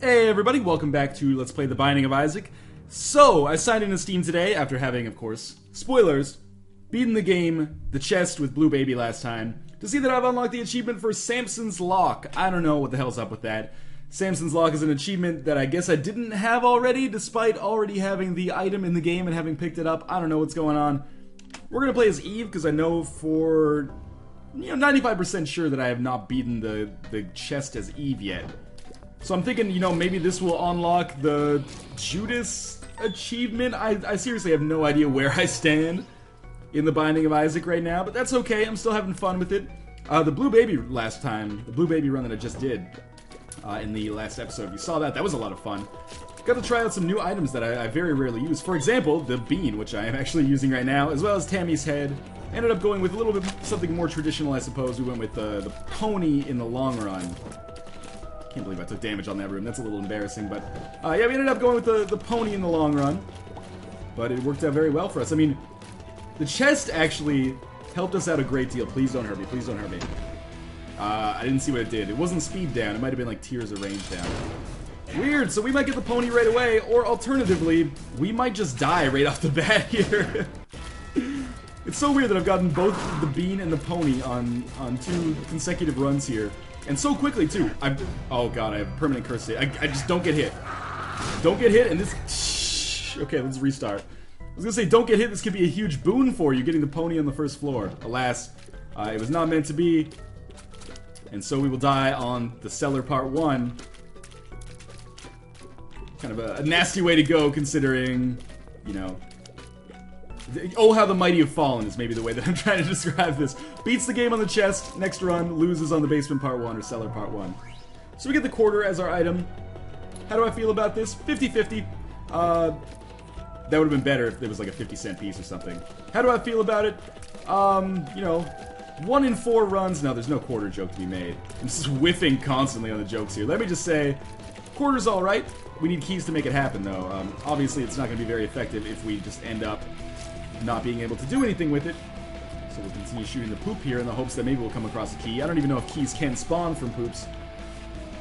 Hey everybody, welcome back to Let's Play The Binding of Isaac. So, I signed into Steam today after having, of course, spoilers, beaten the game, the chest with Blue Baby last time, to see that I've unlocked the achievement for Samson's Lock. I don't know what the hell's up with that. Samson's Lock is an achievement that I guess I didn't have already, despite already having the item in the game and having picked it up. I don't know what's going on. We're gonna play as Eve, because I know for, 95% sure that I have not beaten the chest as Eve yet. So I'm thinking, maybe this will unlock the Judas achievement. I seriously have no idea where I stand in the Binding of Isaac right now, but that's okay. I'm still having fun with it. The Blue Baby last time, the Blue Baby run that I just did in the last episode, you saw that. That was a lot of fun. Got to try out some new items that I very rarely use. For example, the bean, which I am actually using right now, as well as Tammy's head. Ended up going with a little bit something more traditional, I suppose. We went with the pony in the long run. Can't believe I took damage on that room. That's a little embarrassing, but yeah, we ended up going with the pony in the long run. But it worked out very well for us. I mean, the chest actually helped us out a great deal. Please don't hurt me. Please don't hurt me. I didn't see what it did. It wasn't speed down. It might have been like tears of range down. Weird. So we might get the pony right away, or alternatively, we might just die right off the bat here. It's so weird that I've gotten both the bean and the pony on 2 consecutive runs here. And so quickly, too. Oh god, I have permanent curse state. I just don't get hit. Don't get hit, and this... Okay, let's restart. I was gonna say, don't get hit, this could be a huge boon for you, getting the pony on the first floor. Alas, it was not meant to be. And so we will die on the cellar part 1. Kind of a nasty way to go, considering, oh, how the mighty have fallen is maybe the way that I'm trying to describe this. Beats the game on the chest, next run, loses on the basement part 1 or cellar part 1. So we get the quarter as our item. How do I feel about this? 50-50. That would have been better if it was like a 50-cent piece or something. How do I feel about it? 1 in 4 runs. No, there's no quarter joke to be made. I'm just whiffing constantly on the jokes here. Let me just say, quarter's alright. We need keys to make it happen, though. Obviously, it's not going to be very effective if we just end up not being able to do anything with it. So we'll continue shooting the poop here in the hopes that maybe we'll come across a key. I don't even know if keys can spawn from poops.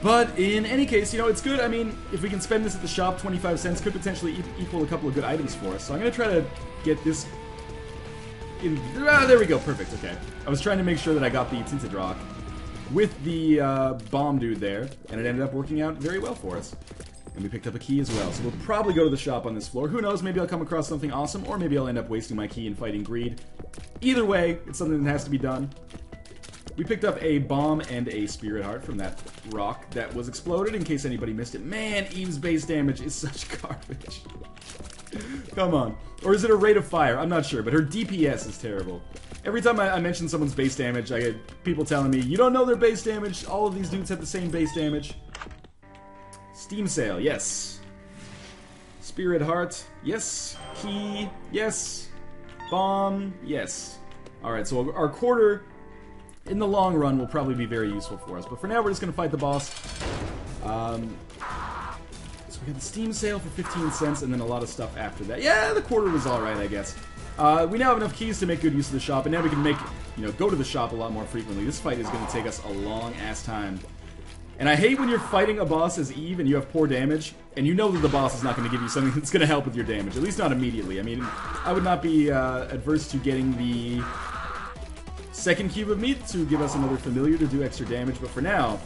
But in any case, it's good. I mean, if we can spend this at the shop, 25 cents could potentially equal a couple of good items for us. So I'm going to try to get this in... there we go. Perfect. Okay. I was trying to make sure that I got the tinted rock with the bomb dude there, and it ended up working out very well for us. And we picked up a key as well, so we'll probably go to the shop on this floor. Who knows, maybe I'll come across something awesome, or maybe I'll end up wasting my key and fighting greed. Either way, it's something that has to be done. We picked up a bomb and a spirit heart from that rock that was exploded, in case anybody missed it. Man, Eve's base damage is such garbage. Come on. Or is it a rate of fire? I'm not sure, but her DPS is terrible. Every time I mention someone's base damage, I get people telling me, you don't know their base damage, all of these dudes have the same base damage. Steam sale, yes. Spirit heart, yes. Key, yes. Bomb, yes. Alright, so our quarter, in the long run, will probably be very useful for us. But for now, we're just going to fight the boss. So we got the Steam sale for 15 cents, and then a lot of stuff after that. Yeah, the quarter was alright, I guess. We now have enough keys to make good use of the shop, and now we can make, go to the shop a lot more frequently. This fight is going to take us a long-ass time. And I hate when you're fighting a boss as Eve and you have poor damage, and you know that the boss is not going to give you something that's going to help with your damage, at least not immediately. I mean, I would not be adverse to getting the second cube of meat to give us another familiar to do extra damage, but for now,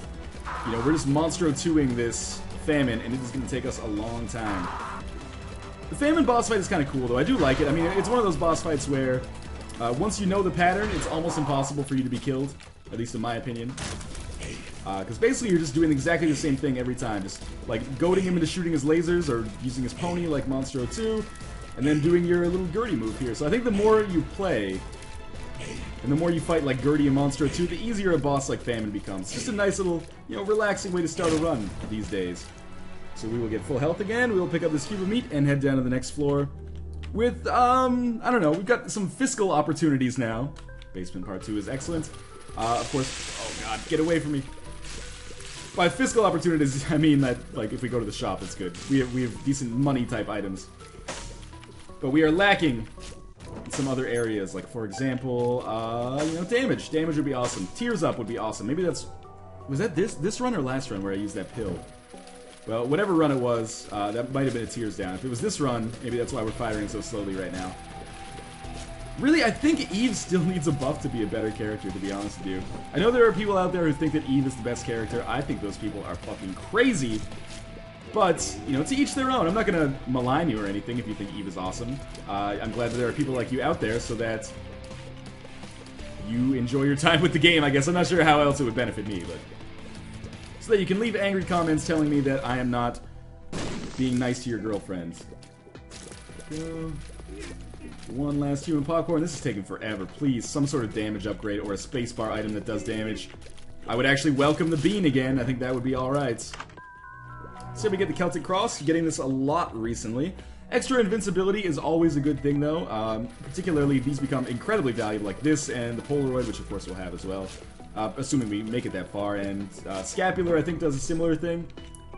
we're just Monstro 2ing this famine, and it is going to take us a long time. The famine boss fight is kind of cool, though. I do like it. I mean, it's one of those boss fights where once you know the pattern, it's almost impossible for you to be killed, at least in my opinion. Because basically you're just doing exactly the same thing every time. Just, like, goading him into shooting his lasers or using his pony like Monstro 2, and then doing your little Gertie move here. So I think the more you play, and the more you fight like Gertie and Monstro 2, the easier a boss like Famine becomes. It's just a nice little, relaxing way to start a run these days. So we will get full health again, we will pick up this cube of meat, and head down to the next floor with, I don't know, we've got some fiscal opportunities now. Basement part 2 is excellent. Of course, oh god, get away from me. By fiscal opportunities, I mean that, like, if we go to the shop, it's good. We have decent money-type items. But we are lacking in some other areas, like, for example, damage. Damage would be awesome. Tears up would be awesome. Maybe that's... Was that this run or last run where I used that pill? Well, whatever run it was, that might have been a tears down. If it was this run, maybe that's why we're firing so slowly right now. Really, I think Eve still needs a buff to be a better character, to be honest with you. I know there are people out there who think that Eve is the best character. I think those people are fucking crazy. But, you know, to each their own. I'm not going to malign you or anything if you think Eve is awesome. I'm glad that there are people like you out there so that you enjoy your time with the game, I guess. I'm not sure how else it would benefit me, but... So that you can leave angry comments telling me that I am not being nice to your girlfriends. One last human popcorn. This is taking forever. Please, some sort of damage upgrade or a spacebar item that does damage. I would actually welcome the bean again. I think that would be alright. So we get the Celtic Cross. Getting this a lot recently. Extra invincibility is always a good thing, though. Particularly, these become incredibly valuable, like this and the Polaroid, which of course we'll have as well. Assuming we make it that far. And Scapular, I think, does a similar thing.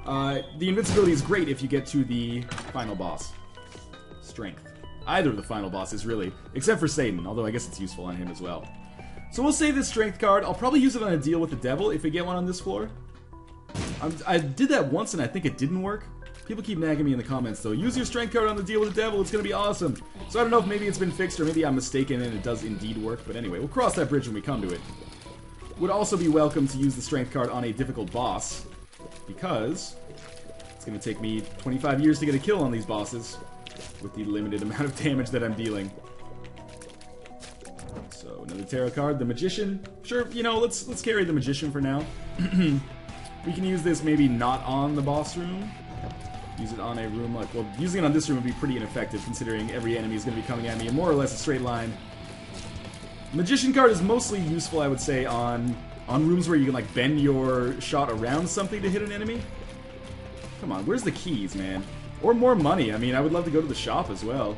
The invincibility is great if you get to the final boss. Strength. Either of the final bosses, really. Except for Satan, although I guess it's useful on him as well. So we'll save this strength card. I'll probably use it on a deal with the devil if we get one on this floor. I did that once and I think it didn't work. People keep nagging me in the comments, though. Use your strength card on the deal with the devil, it's gonna be awesome. So I don't know if maybe it's been fixed or maybe I'm mistaken and it does indeed work. But anyway, we'll cross that bridge when we come to it. Would also be welcome to use the strength card on a difficult boss, because it's going to take me 25 years to get a kill on these bosses with the limited amount of damage that I'm dealing. So another tarot card, the Magician. Sure, you know, let's carry the Magician for now. We can use this maybe not on the boss room. Use it on a room like, well, using it on this room would be pretty ineffective considering every enemy is going to be coming at me in more or less a straight line. Magician card is mostly useful, I would say, on rooms where you can, like, bend your shot around something to hit an enemy. Come on, where's the keys, man? Or more money. I mean, I would love to go to the shop as well.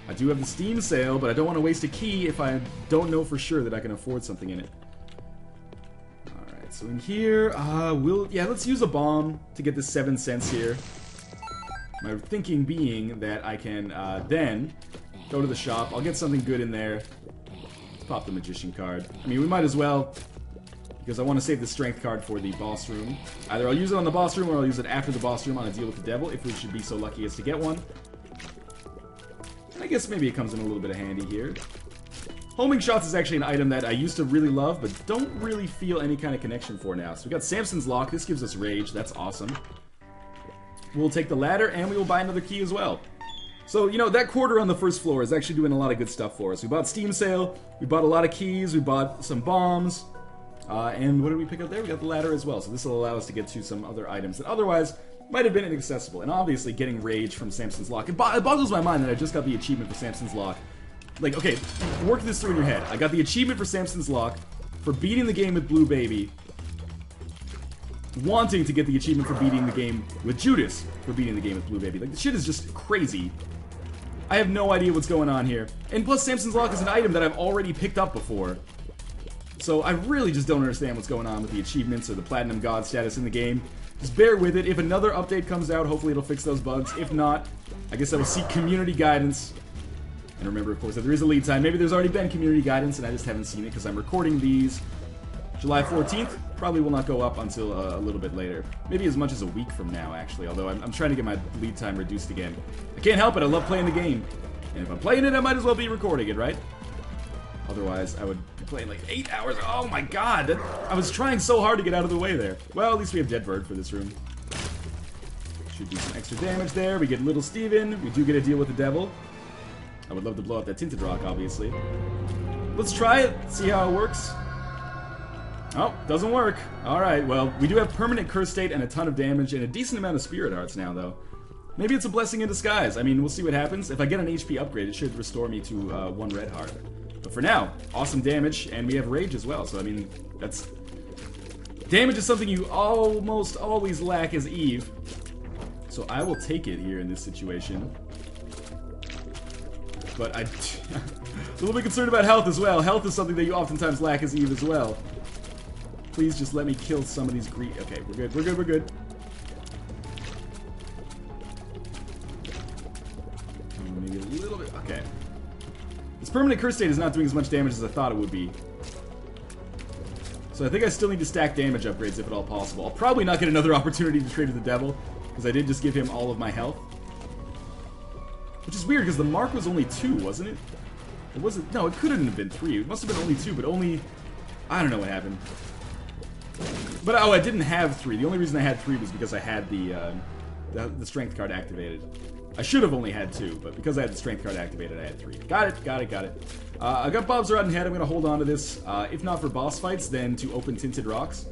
I do have the Steam sale, but I don't want to waste a key if I don't know for sure that I can afford something in it. Alright, so in here, let's use a bomb to get this 7 cents here. My thinking being that I can, then go to the shop. I'll get something good in there. Pop the Magician card. I mean, we might as well, because I want to save the strength card for the boss room. Either I'll use it on the boss room or I'll use it after the boss room on a deal with the devil, if we should be so lucky as to get one. And I guess maybe it comes in a little bit of handy here. Homing shots is actually an item that I used to really love, but don't really feel any kind of connection for now. So we got Samson's Lock. This gives us rage. That's awesome. We'll take the ladder, and we will buy another key as well. So, you know, that quarter on the first floor is actually doing a lot of good stuff for us. We bought Steam Sale, we bought a lot of keys, we bought some bombs, and what did we pick up there? We got the ladder as well, so this will allow us to get to some other items that otherwise might have been inaccessible. And obviously, getting Rage from Samson's Lock. It boggles my mind that I just got the achievement for Samson's Lock. Like, okay, work this through in your head. I got the achievement for Samson's Lock for beating the game with Blue Baby, wanting to get the achievement for beating the game with Judas for beating the game with Blue Baby. Like, the shit is just crazy. I have no idea what's going on here. And plus, Samson's Lock is an item that I've already picked up before. So I really just don't understand what's going on with the achievements or the Platinum God status in the game. Just bear with it. If another update comes out, hopefully it'll fix those bugs. If not, I guess I will seek community guidance. And remember, of course, that there is a lead time. Maybe there's already been community guidance and I just haven't seen it because I'm recording these July 14th. Probably will not go up until a little bit later. Maybe as much as a week from now, actually. Although I'm trying to get my lead time reduced again. I can't help it. I love playing the game. And if I'm playing it, I might as well be recording it, right? Otherwise, I would be playing like 8 hours. Oh my god! I was trying so hard to get out of the way there. Well, at least we have Dead Bird for this room. Should do some extra damage there. We get Little Steven. We do get a deal with the devil. I would love to blow up that Tinted Rock, obviously. Let's try it. See how it works. Oh, doesn't work. Alright, well, we do have permanent curse state and a ton of damage and a decent amount of spirit hearts now, though. Maybe it's a blessing in disguise. I mean, we'll see what happens. If I get an HP upgrade, it should restore me to 1 red heart. But for now, awesome damage, and we have rage as well, so I mean, that's... Damage is something you almost always lack as Eve. So I will take it here in this situation. But I'm a little bit concerned about health as well. Health is something that you oftentimes lack as Eve as well. Please just let me kill some of these Okay, we're good, we're good, we're good. Maybe a little bit. Okay. This permanent curse state is not doing as much damage as I thought it would be. So I think I still need to stack damage upgrades if at all possible. I'll probably not get another opportunity to trade with the devil, because I did just give him all of my health. Which is weird, because the mark was only 2, wasn't it? It wasn't... No, it couldn't have been 3. It must have been only 2, but only... I don't know what happened. But, oh, I didn't have 3. The only reason I had 3 was because I had the strength card activated. I should have only had 2, but because I had the strength card activated, I had 3. Got it, got it, got it. I got Bob's Rotten Head. I'm going to hold on to this. If not for boss fights, then to open Tinted Rocks.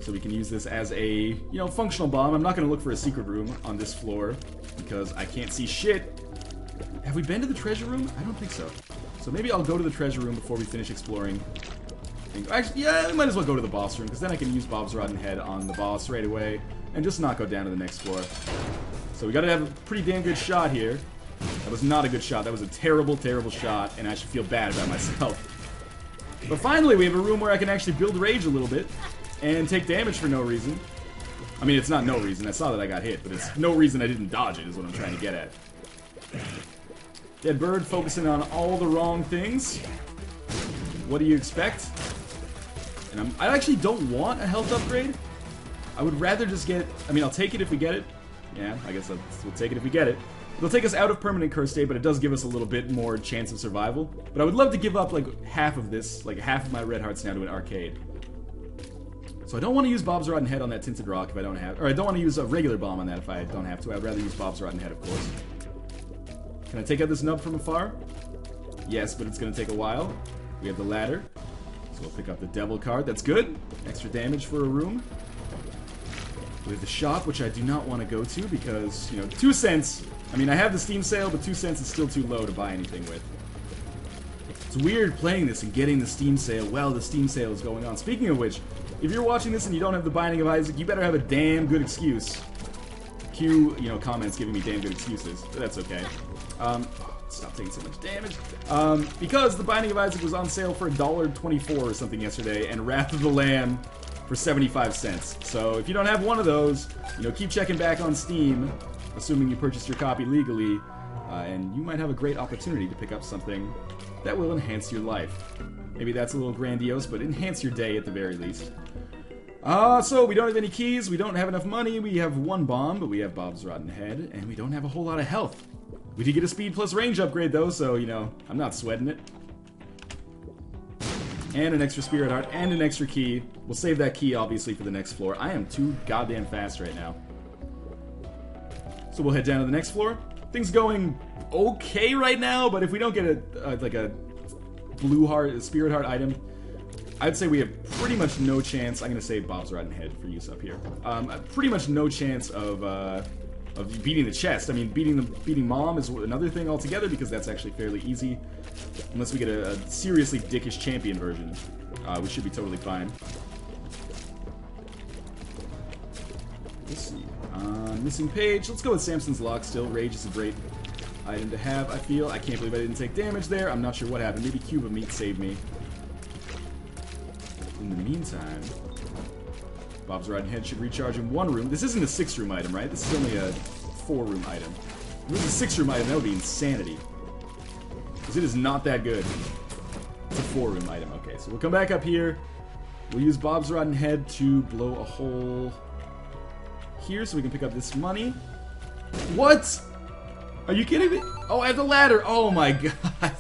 So we can use this as a, you know, functional bomb. I'm not going to look for a secret room on this floor because I can't see shit. Have we been to the treasure room? I don't think so. So maybe I'll go to the treasure room before we finish exploring. Actually, yeah, I might as well go to the boss room because then I can use Bob's Rotten Head on the boss right away and just not go down to the next floor. So we got to have a pretty damn good shot here. That was not a good shot. That was a terrible, terrible shot, and I should feel bad about myself. But finally, we have a room where I can actually build rage a little bit and take damage for no reason. I mean, it's not no reason. I saw that I got hit, but it's no reason I didn't dodge it is what I'm trying to get at. Dead bird focusing on all the wrong things. What do you expect? And I actually don't want a health upgrade. I would rather just get... I mean, I'll take it if we get it. Yeah, I guess we'll take it if we get it. It'll take us out of permanent curse state, but it does give us a little bit more chance of survival. But I would love to give up, like, half of this, like, half of my red hearts now to an arcade. So I don't want to use Bob's Rotten Head on that Tinted Rock if I don't have... Or I don't want to use a regular bomb on that if I don't have to. I'd rather use Bob's Rotten Head, of course. Can I take out this nub from afar? Yes, but it's going to take a while. We have the ladder. So we'll pick up the devil card. That's good. Extra damage for a room. We have the shop, which I do not want to go to because, you know, 2 cents. I mean, I have the Steam sale, but 2 cents is still too low to buy anything with. It's weird playing this and getting the Steam sale while the Steam sale is going on. Speaking of which, if you're watching this and you don't have the Binding of Isaac, you better have a damn good excuse. Cue, you know, comments giving me damn good excuses. But that's okay. Stop taking so much damage. Because the Binding of Isaac was on sale for $1.24 or something yesterday, and Wrath of the Lamb for 75 cents. So if you don't have one of those, you know, keep checking back on Steam, assuming you purchased your copy legally, and you might have a great opportunity to pick up something that will enhance your life. Maybe that's a little grandiose, but enhance your day at the very least. So we don't have any keys, we don't have enough money, we have 1 bomb, but we have Bob's Rotten Head, and we don't have a whole lot of health. We did get a speed plus range upgrade though, so, you know, I'm not sweating it. And an extra spirit heart, and an extra key. We'll save that key, obviously, for the next floor. I am too goddamn fast right now. So we'll head down to the next floor. Things going okay right now, but if we don't get like a blue heart, a spirit heart item, I'd say we have pretty much no chance. I'm going to save Bob's Rotten Head for use up here. Pretty much no chance of beating the chest. I mean, beating Mom is another thing altogether because that's actually fairly easy. Unless we get a seriously dickish champion version, we should be totally fine. Let's see. Missing page. Let's go with Samson's Lock still. Rage is a great item to have, I feel. I can't believe I didn't take damage there. I'm not sure what happened. Maybe Cube of Meat saved me. In the meantime, Bob's Rotten Head should recharge in 1 room. This isn't a 6-room item, right? This is only a 4-room item. If it was a 6-room item, that would be insanity. Because it is not that good. It's a 4-room item. Okay, so we'll come back up here. We'll use Bob's Rotten Head to blow a hole here so we can pick up this money. What? Are you kidding me? Oh, I have the ladder. Oh my god.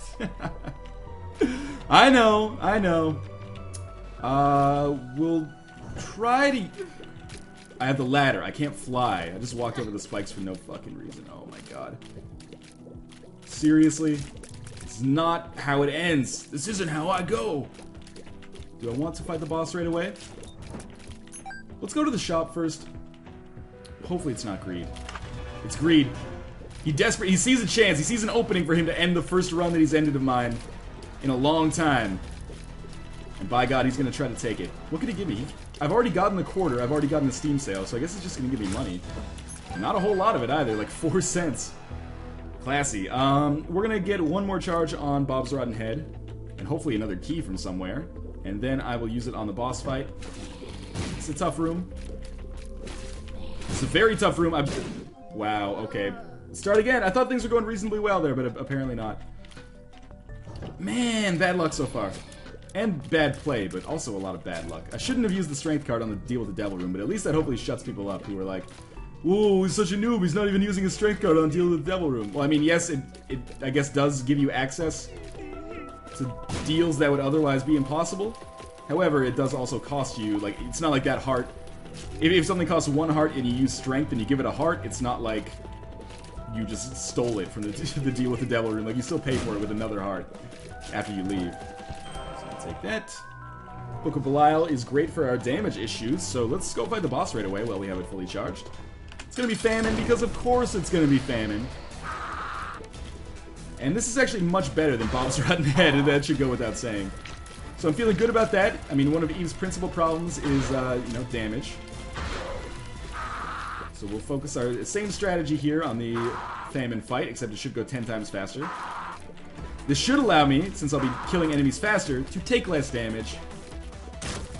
I know. We'll try to... I have the ladder. I can't fly. I just walked over the spikes for no fucking reason. Oh my god. Seriously? It's not how it ends. This isn't how I go. Do I want to fight the boss right away? Let's go to the shop first. Hopefully it's not greed. It's greed. He sees a chance. He sees an opening for him to end the first run that he's ended of mine in a long time. And by God, he's going to try to take it. What could he give me? I've already gotten the quarter. I've already gotten the Steam sale, so I guess he's just going to give me money. Not a whole lot of it either, like 4 cents. Classy. We're going to get 1 more charge on Bob's Rotten Head, and hopefully another key from somewhere. And then I will use it on the boss fight. It's a tough room. It's a very tough room. Wow, okay. Start again. I thought things were going reasonably well there, but apparently not. Man, bad luck so far. And bad play, but also a lot of bad luck. I shouldn't have used the strength card on the deal with the devil room, but at least that hopefully shuts people up who are like, Ooh, he's such a noob, he's not even using his strength card on Deal with the Devil Room. Well, I mean, yes, it I guess does give you access to deals that would otherwise be impossible. However, it does also cost you, like, it's not like that heart. If something costs 1 heart and you use strength and you give it a heart, it's not like you just stole it from the Deal with the Devil Room. Like, you still pay for it with another heart after you leave. So I'll take that. Book of Belial is great for our damage issues, so let's go fight the boss right away while we have it fully charged. It's gonna be Famine, because of course it's gonna be Famine. And this is actually much better than Bob's Rotten Head, and that should go without saying. So I'm feeling good about that. I mean, one of Eve's principal problems is, you know, damage. So we'll focus our same strategy here on the Famine fight, except it should go 10 times faster. This should allow me, since I'll be killing enemies faster, to take less damage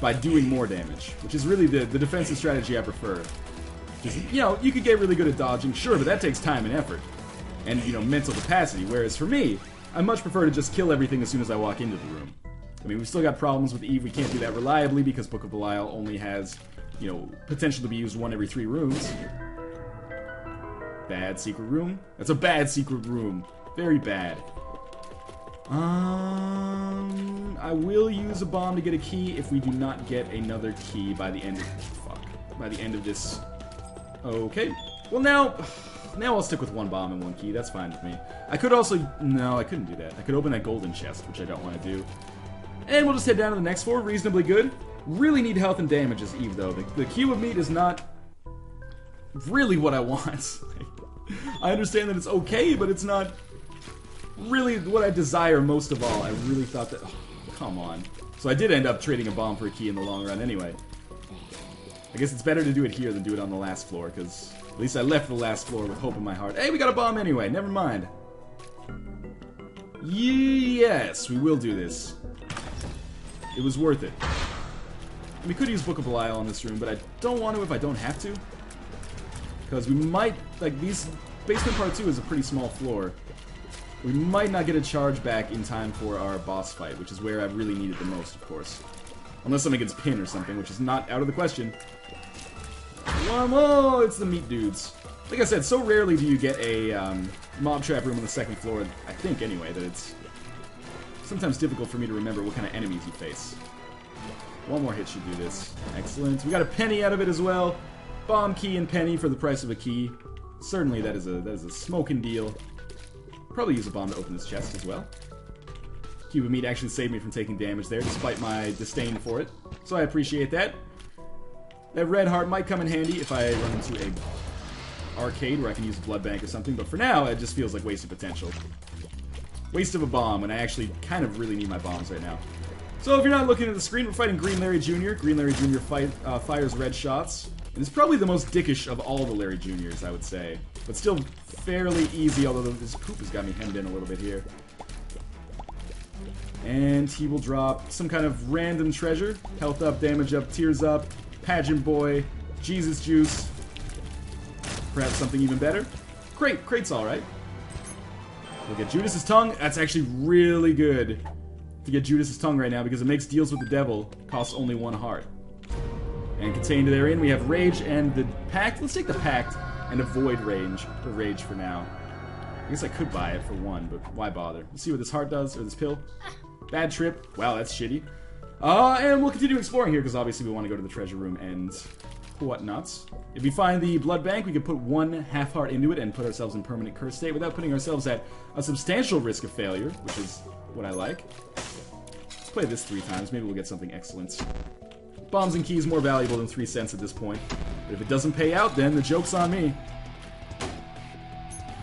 by doing more damage, which is really the defensive strategy I prefer. You know, you could get really good at dodging, sure, but that takes time and effort. And, you know, mental capacity. Whereas for me, I much prefer to just kill everything as soon as I walk into the room. I mean, we've still got problems with Eve. We can't do that reliably because Book of Belial only has, you know, potential to be used 1 every 3 rooms. Bad secret room. That's a bad secret room. Very bad. I will use a bomb to get a key if we do not get another key by the end of... By the end of this... Okay. Well, now I'll stick with 1 bomb and 1 key. That's fine with me. I could also... No, I couldn't do that. I could open that golden chest, which I don't want to do. And we'll just head down to the next floor. Reasonably good. Really need health and damage as Eve, though. The cube of meat is not really what I want. I understand that it's okay, but it's not really what I desire most of all. I really thought that... Oh, come on. So I did end up trading a bomb for a key in the long run anyway. I guess it's better to do it here than do it on the last floor, because at least I left the last floor with hope in my heart. Hey, we got a bomb anyway. Never mind. Yes, we will do this. It was worth it. And we could use Book of Belial on this room, but I don't want to if I don't have to. Because we might, like, these... Basement Part 2 is a pretty small floor. We might not get a charge back in time for our boss fight, which is where I really need it the most, of course. Unless something gets pinned or something, which is not out of the question. Whoa, it's the meat dudes. Like I said, so rarely do you get a mob trap room on the 2nd floor, I think anyway, that it's sometimes difficult for me to remember what kind of enemies you face. 1 more hit should do this. Excellent. We got a penny out of it as well. Bomb, key, and penny for the price of a key. Certainly that is a smoking deal. Probably use a bomb to open this chest as well. Cube of meat actually saved me from taking damage there, despite my disdain for it. So I appreciate that. That red heart might come in handy if I run into a arcade where I can use a blood bank or something, but for now, it just feels like wasted potential. Waste of a bomb, when I actually kind of really need my bombs right now. So if you're not looking at the screen, we're fighting Green Larry Jr. Green Larry Jr. Fires red shots. And it's probably the most dickish of all the Larry Jr.'s, I would say. But still fairly easy, although this poop has got me hemmed in a little bit here. And he will drop some kind of random treasure. Health up, damage up, tears up, pageant boy, Jesus juice. Perhaps something even better. Crate's alright. We'll get Judas's tongue. That's actually really good to get Judas's tongue right now because it makes deals with the devil. Costs only 1 heart. And contained therein we have Rage and the Pact. Let's take the Pact and avoid Rage for now. I guess I could buy it for 1, but why bother? Let's see what this heart does, or this pill. Bad trip. Wow, that's shitty. And we'll continue exploring here, because obviously we want to go to the treasure room and whatnots. If we find the blood bank, we can put 1 half heart into it and put ourselves in permanent curse state without putting ourselves at a substantial risk of failure, which is what I like. Let's play this 3 times. Maybe we'll get something excellent. Bombs and keys more valuable than 3 cents at this point. But if it doesn't pay out, then the joke's on me.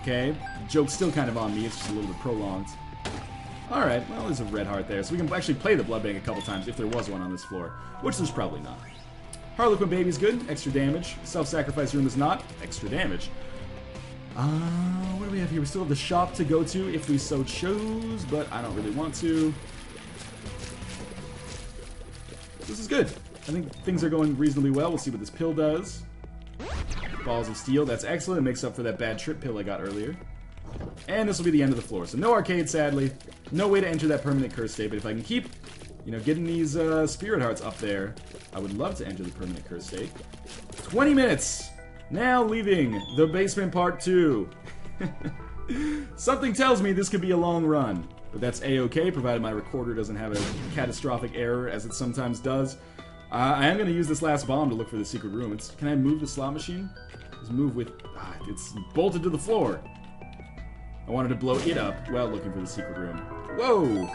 Okay, the joke's still kind of on me. It's just a little bit prolonged. Alright, well, there's a red heart there, so we can actually play the blood bank a couple times if there was one on this floor, which there's probably not. Harlequin Baby's good, extra damage. Self-sacrifice room is not, extra damage. What do we have here? We still have the shop to go to if we so chose, but I don't really want to. This is good. I think things are going reasonably well. We'll see what this pill does. Balls of Steel, that's excellent. It makes up for that bad trip pill I got earlier. And this will be the end of the floor. So no arcade, sadly. No way to enter that permanent curse state, but if I can keep, you know, getting these spirit hearts up there, I would love to enter the permanent curse state. 20 minutes! Now leaving the basement part 2. Something tells me this could be a long run, but that's a-okay, provided my recorder doesn't have a catastrophic error, as it sometimes does. I am going to use this last bomb to look for the secret room. Can I move the slot machine? Just move with... it's bolted to the floor. I wanted to blow it up while looking for the secret room. Whoa!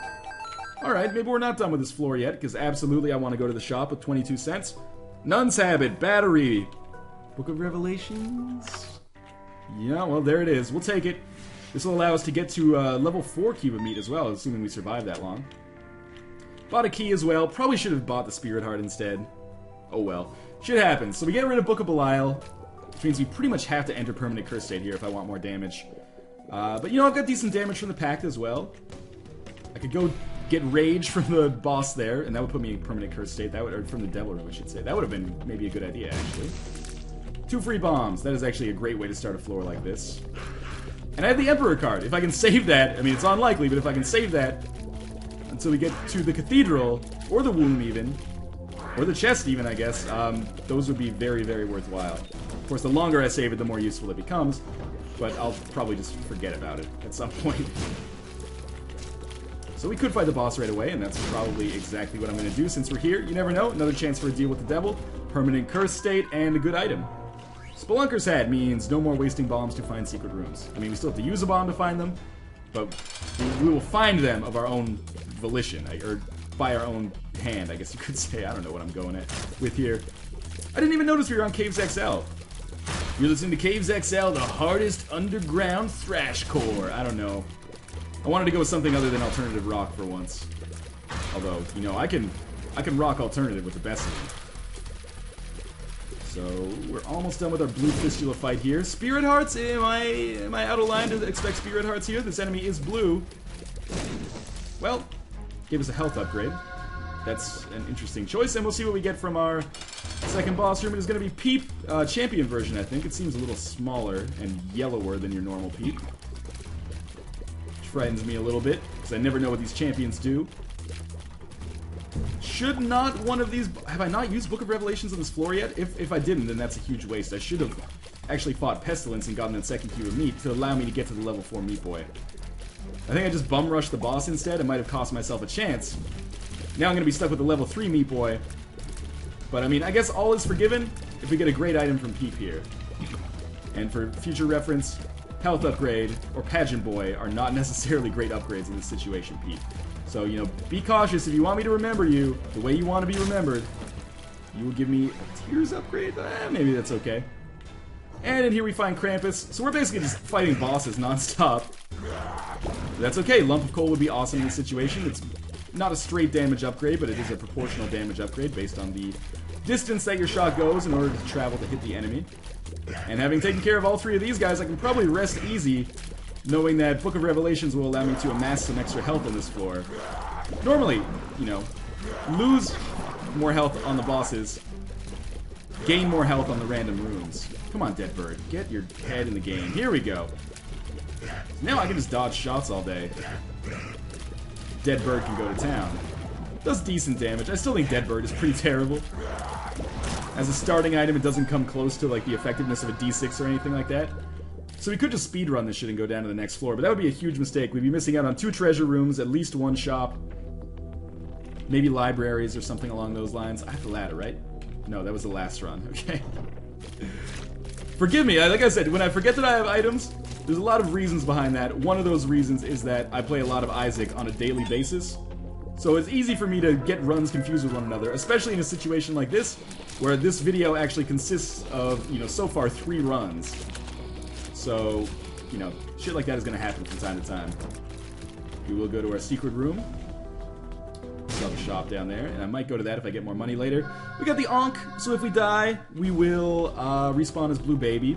Alright, maybe we're not done with this floor yet, because absolutely I want to go to the shop with 22 cents. Nun's Habit, battery. Book of Revelations? Yeah, well, there it is. We'll take it. This will allow us to get to level 4 cube of meat as well, assuming we survive that long. Bought a key as well. Probably should have bought the Spirit Heart instead. Oh well. Shit happens. So we get rid of Book of Belial, which means we pretty much have to enter permanent curse state here if I want more damage. But you know, I've got decent damage from the pact as well. I could go get rage from the boss there, and that would put me in permanent curse state. That would, or from the devil room, I should say. That would have been maybe a good idea, actually. 2 free bombs. That is actually a great way to start a floor like this. And I have the Emperor card. If I can save that, I mean, it's unlikely, but if I can save that until we get to the cathedral, or the womb even, or the chest even, I guess, those would be very, very worthwhile. Of course, the longer I save it, the more useful it becomes, but I'll probably just forget about it at some point. So we could fight the boss right away, and that's probably exactly what I'm going to do since we're here. You never know. Another chance for a deal with the devil, permanent curse state, and a good item. Spelunker's Hat means no more wasting bombs to find secret rooms. I mean, we still have to use a bomb to find them, but we will find them of our own volition, or by our own hand, I guess you could say. I don't know what I'm going at with here. I didn't even notice we were on Caves XL. You're listening to Caves XL, the hardest underground thrashcore. I don't know. I wanted to go with something other than alternative rock for once. Although, you know, I can rock alternative with the best of them. So we're almost done with our blue fistula fight here. Spirit Hearts? Am I out of line to expect Spirit Hearts here? This enemy is blue. Well, gave us a health upgrade. That's an interesting choice, and we'll see what we get from our second boss room. It is going to be Peep, champion version, I think. It seems a little smaller and yellower than your normal Peep. Which frightens me a little bit, because I never know what these champions do. Should not one of these... Have I not used Book of Revelations on this floor yet? If I didn't, then that's a huge waste. I should have actually fought Pestilence and gotten that second cube of meat to allow me to get to the level 4 Meat Boy. I think I just bum rushed the boss instead. It might have cost myself a chance. Now I'm going to be stuck with the level 3 Meat Boy. But I mean, I guess all is forgiven if we get a great item from Peep here. And for future reference, Health Upgrade or Pageant Boy are not necessarily great upgrades in this situation, Peep. So, you know, be cautious. If you want me to remember you the way you want to be remembered, you will give me a Tears upgrade? Maybe that's okay. And in here we find Krampus. So we're basically just fighting bosses non-stop. That's okay. Lump of Coal would be awesome in this situation. It's not a straight damage upgrade, but it is a proportional damage upgrade based on the distance that your shot goes in order to travel to hit the enemy. And having taken care of all 3 of these guys, I can probably rest easy knowing that Book of Revelations will allow me to amass some extra health on this floor. Normally, you know, lose more health on the bosses, gain more health on the random rooms. Come on, Dead Bird, get your head in the game. Here we go. Now I can just dodge shots all day. Dead Bird can go to town. Does decent damage. I still think Dead Bird is pretty terrible. As a starting item, it doesn't come close to like the effectiveness of a D6 or anything like that. So we could just speedrun this shit and go down to the next floor, but that would be a huge mistake. We'd be missing out on 2 treasure rooms, at least 1 shop, maybe libraries or something along those lines. I have the ladder, right? No, that was the last run. Okay. Forgive me, like I said, when I forget that I have items, there's a lot of reasons behind that. One of those reasons is that I play a lot of Isaac on a daily basis. So it's easy for me to get runs confused with one another, especially in a situation like this, where this video actually consists of, you know, so far 3 runs. So, you know, shit like that is going to happen from time to time. We will go to our secret room. Still have a shop down there, and I might go to that if I get more money later. We got the Ankh, so if we die, we will respawn as Blue Baby.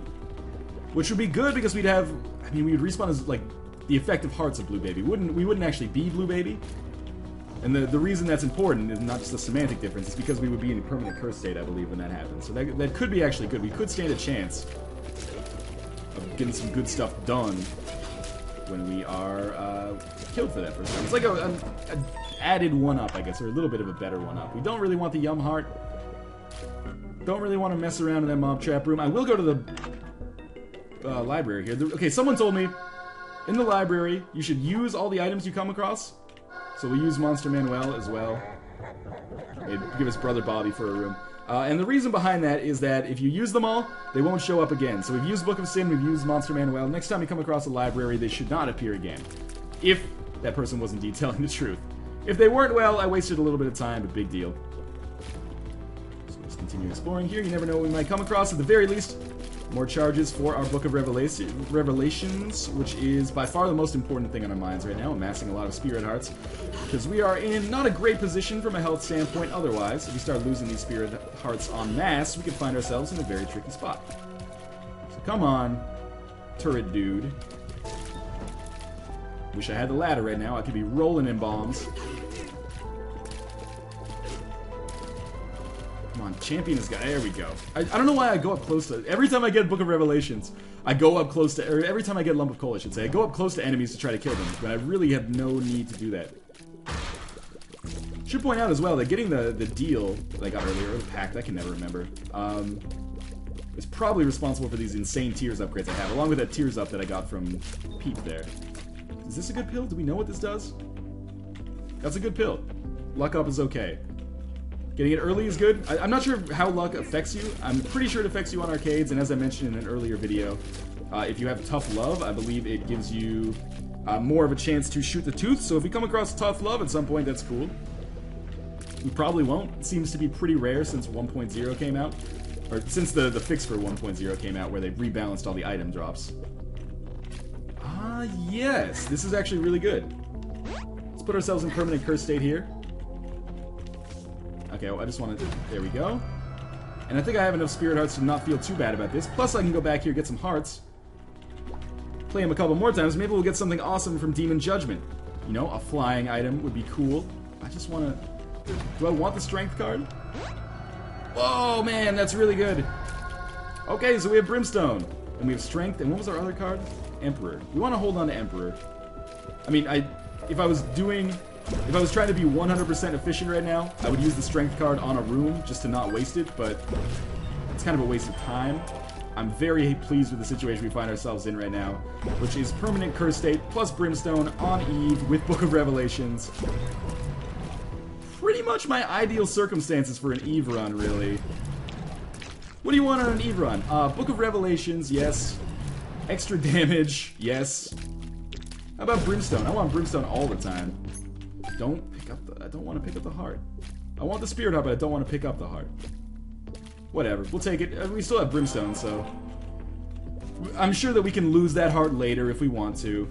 Which would be good because we'd have... I mean, we would respawn as, like, the effective hearts of Blue Baby. We wouldn't actually be Blue Baby. And the reason that's important is not just the semantic difference, it's because we would be in a permanent curse state, I believe, when that happens. So that could be actually good. We could stand a chance of getting some good stuff done when we are killed for that first time. It's like an added one-up, I guess, or a little bit of a better one-up. We don't really want the Yum Heart. don't really want to mess around in that mob trap room. I will go to the library here. Okay, someone told me in the library you should use all the items you come across. So we'll use Monster Manuel as well. Maybe give us Brother Bobby for a room. And the reason behind that is that if you use them all, they won't show up again. So we've used Book of Sin, we've used Monster Manuel. Next time you come across a library, they should not appear again. If that person was indeed telling the truth. If they weren't, well, I wasted a little bit of time, but big deal. So let's continue exploring here. You never know what we might come across. At the very least, more charges for our Book of Revelations, which is by far the most important thing on our minds right now, amassing a lot of Spirit Hearts. Because we are in not a great position from a health standpoint otherwise. If we start losing these Spirit Hearts en masse, we could find ourselves in a very tricky spot. So come on, turret dude. Wish I had the ladder right now. I could be rolling in bombs. Come on, champion is got. There we go. I don't know why I go up close to. Every time I get Book of Revelations, I go up close to. Or every time I get Lump of Coal, I should say, I go up close to enemies to try to kill them. But I really have no need to do that. Should point out as well that getting the deal that I got earlier, or the pact, I can never remember, is probably responsible for these insane Tears upgrades I have, along with that Tears up that I got from Pete there. Is this a good pill? Do we know what this does? That's a good pill. Luck up is okay. Getting it early is good. I'm not sure how luck affects you. I'm pretty sure it affects you on arcades, and as I mentioned in an earlier video, if you have Tough Love, I believe it gives you more of a chance to shoot the tooth. So if we come across Tough Love at some point, that's cool. We probably won't. It seems to be pretty rare since 1.0 came out. Or since the fix for 1.0 came out, where they rebalanced all the item drops. Ah, yes. This is actually really good. Let's put ourselves in permanent curse state here. Okay, well, I just want to... There we go. And I think I have enough Spirit Hearts to not feel too bad about this. Plus, I can go back here, get some hearts. Play him a couple more times. Maybe we'll get something awesome from Demon Judgment. You know, a flying item would be cool. I just want to... Do I want the strength card? Whoa, man, that's really good. Okay, so we have Brimstone. And we have strength. And what was our other card? Emperor. We want to hold on to Emperor. I mean, if I was trying to be 100% efficient right now, I would use the strength card on a room just to not waste it, but it's kind of a waste of time. I'm very pleased with the situation we find ourselves in right now, which is permanent curse state plus Brimstone on Eve with Book of Revelations. Pretty much my ideal circumstances for an Eve run, really. What do you want on an Eve run? Book of Revelations, yes. Extra damage, yes. How about Brimstone? I want Brimstone all the time. I don't want to pick up the heart. I want the Spirit Heart, but I don't want to pick up the heart. Whatever, we'll take it. We still have Brimstone, so... I'm sure that we can lose that heart later if we want to.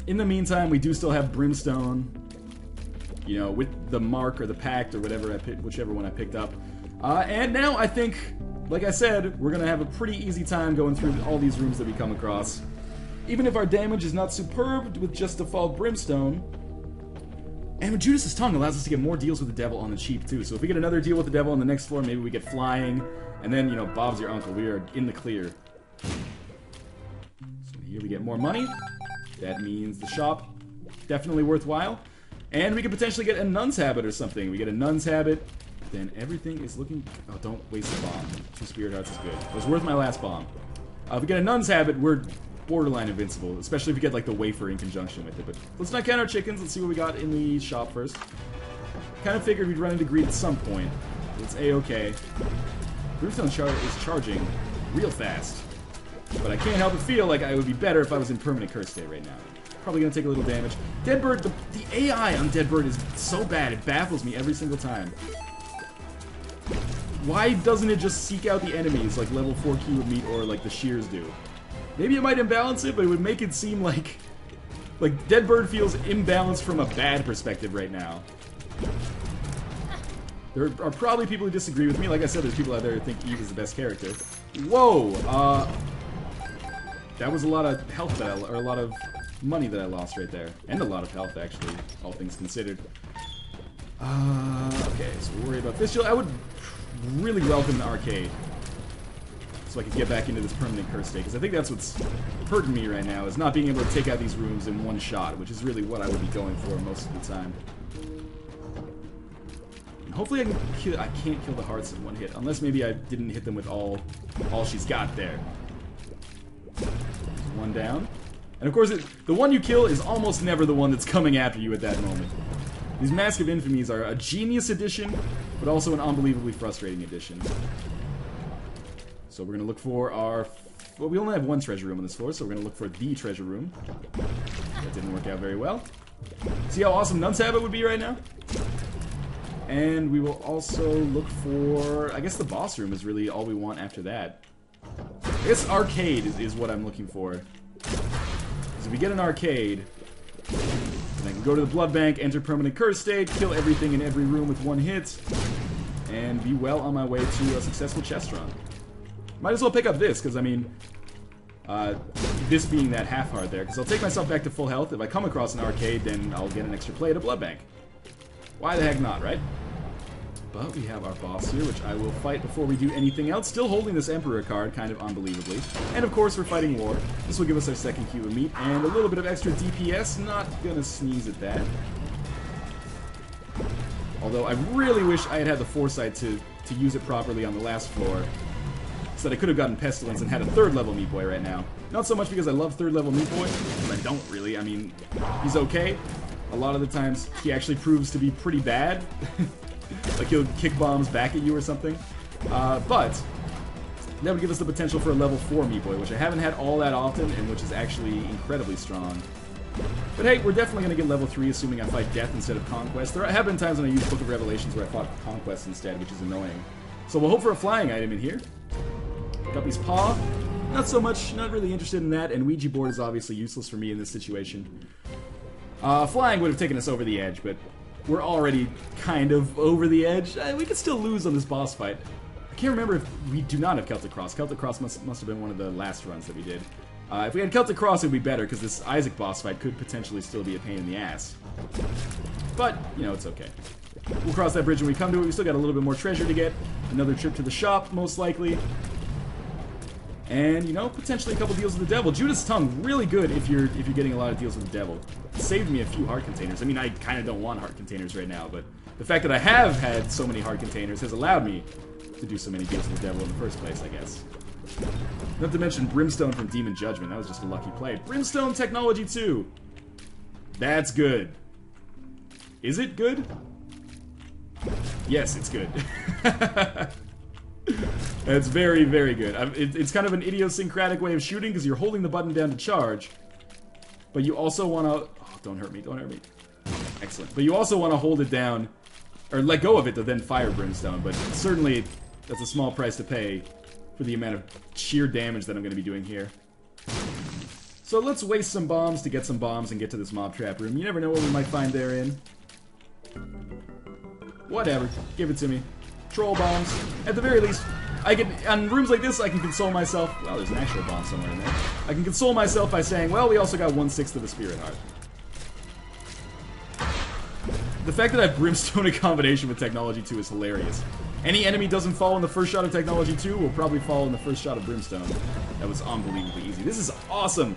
In the meantime, we do still have Brimstone. You know, with the mark or the pact or whatever whichever one I picked up. And now I think, like I said, we're going to have a pretty easy time going through all these rooms that we come across. Even if our damage is not superb with just default Brimstone. And Judas' Tongue allows us to get more deals with the devil on the cheap, too. So if we get another deal with the devil on the next floor, maybe we get flying. And then, you know, Bob's your uncle. We are in the clear. So here we get more money. That means the shop, definitely worthwhile. And we could potentially get a Nun's Habit or something. We get a Nun's Habit, then everything is looking... Oh, don't waste the bomb. 2 Spirit Hearts is good. It was worth my last bomb. If we get a Nun's Habit, we're borderline invincible, especially if we get, like, the wafer in conjunction with it. But let's not count our chickens. Let's see what we got in the shop first. Kind of figured we'd run into greed at some point. It's A-okay. Brimstone is charging real fast. But I can't help but feel like I would be better if I was in permanent curse state right now. Probably gonna take a little damage. Deadbird, the AI on Deadbird is so bad, it baffles me every single time. Why doesn't it just seek out the enemies like level 4 Cube Meat or like the Shears do? Maybe it might imbalance it, but it would make it seem like Deadbird feels imbalanced from a bad perspective right now. There are probably people who disagree with me. Like I said, there's people out there who think Eve is the best character. Whoa! That was a lot of health or a lot of money that I lost right there. And a lot of health, actually, all things considered. Okay, so we'll worry about this. I would really welcome the arcade. So I could get back into this permanent curse state. Because I think that's what's hurting me right now, is not being able to take out these rooms in one shot. Which is really what I would be going for most of the time. And Hopefully I can kill. I can't kill the hearts in one hit, unless maybe I didn't hit them with all she's got there. One down. And of course, the one you kill is almost never the one that's coming after you at that moment. These Mask of Infamies are a genius addition, but also an unbelievably frustrating addition. So we're going to look for our... Well, we only have one treasure room on this floor, so we're going to look for the treasure room. That didn't work out very well. See how awesome Nunsabba would be right now? And we will also look for... I guess the boss room is really all we want after that. I guess arcade is what I'm looking for. Because if we get an arcade, then I can go to the blood bank, enter permanent curse state, kill everything in every room with one hit, and be well on my way to a successful chest run. Might as well pick up this, because I mean, this being that half heart there, because I'll take myself back to full health. If I come across an arcade, then I'll get an extra play at a blood bank. Why the heck not, right? But we have our boss here, which I will fight before we do anything else. Still holding this Emperor card, kind of unbelievably. And of course, we're fighting war. This will give us our second cube of meat, and a little bit of extra DPS. Not gonna sneeze at that. Although I really wish I had the foresight to use it properly on the last floor, so that I could have gotten Pestilence and had a 3rd level Meat Boy right now. Not so much because I love 3rd level Meat Boy, but I don't really. I mean, he's okay. A lot of the times, he actually proves to be pretty bad. Like he'll kick bombs back at you or something. But that would give us the potential for a level 4 Meat Boy, which I haven't had all that often, and which is actually incredibly strong. But hey, we're definitely going to get level 3, assuming I fight Death instead of Conquest. There have been times when I used Book of Revelations where I fought Conquest instead, which is annoying. So we'll hope for a flying item in here. Guppy's Paw. Not so much, not really interested in that, and Ouija board is obviously useless for me in this situation. Flying would have taken us over the edge, but we're already kind of over the edge. We could still lose on this boss fight. I can't remember if we do not have Celtic Cross. Celtic Cross must have been one of the last runs that we did. If we had Celtic Cross, it would be better, because this Isaac boss fight could potentially still be a pain in the ass. But, you know, it's okay. We'll cross that bridge when we come to it. We still got a little bit more treasure to get. Another trip to the shop, most likely. And, you know, potentially a couple deals with the devil. Judas' Tongue, really good if you're getting a lot of deals with the devil. It saved me a few heart containers. I mean, I kind of don't want heart containers right now, but the fact that I have had so many heart containers has allowed me to do so many deals with the devil in the first place, I guess. Not to mention Brimstone from Demon Judgment. That was just a lucky play. Brimstone Technology 2. That's good. Is it good? Yes, it's good. It's very, very good. It's kind of an idiosyncratic way of shooting, because you're holding the button down to charge, but you also want to... Oh, don't hurt me, don't hurt me. Excellent. But you also want to hold it down, or let go of it to then fire Brimstone, but certainly that's a small price to pay for the amount of sheer damage that I'm going to be doing here. So let's waste some bombs to get some bombs and get to this mob trap room. You never know what we might find therein. Whatever. Give it to me. Troll bombs. At the very least, I can, on rooms like this, I can console myself. Well, there's an actual bomb somewhere in there. I can console myself by saying, well, we also got 1/6 of the Spirit Heart. The fact that I have Brimstone in combination with Technology 2 is hilarious. Any enemy doesn't fall in the first shot of Technology 2 will probably fall in the first shot of Brimstone. That was unbelievably easy. This is awesome.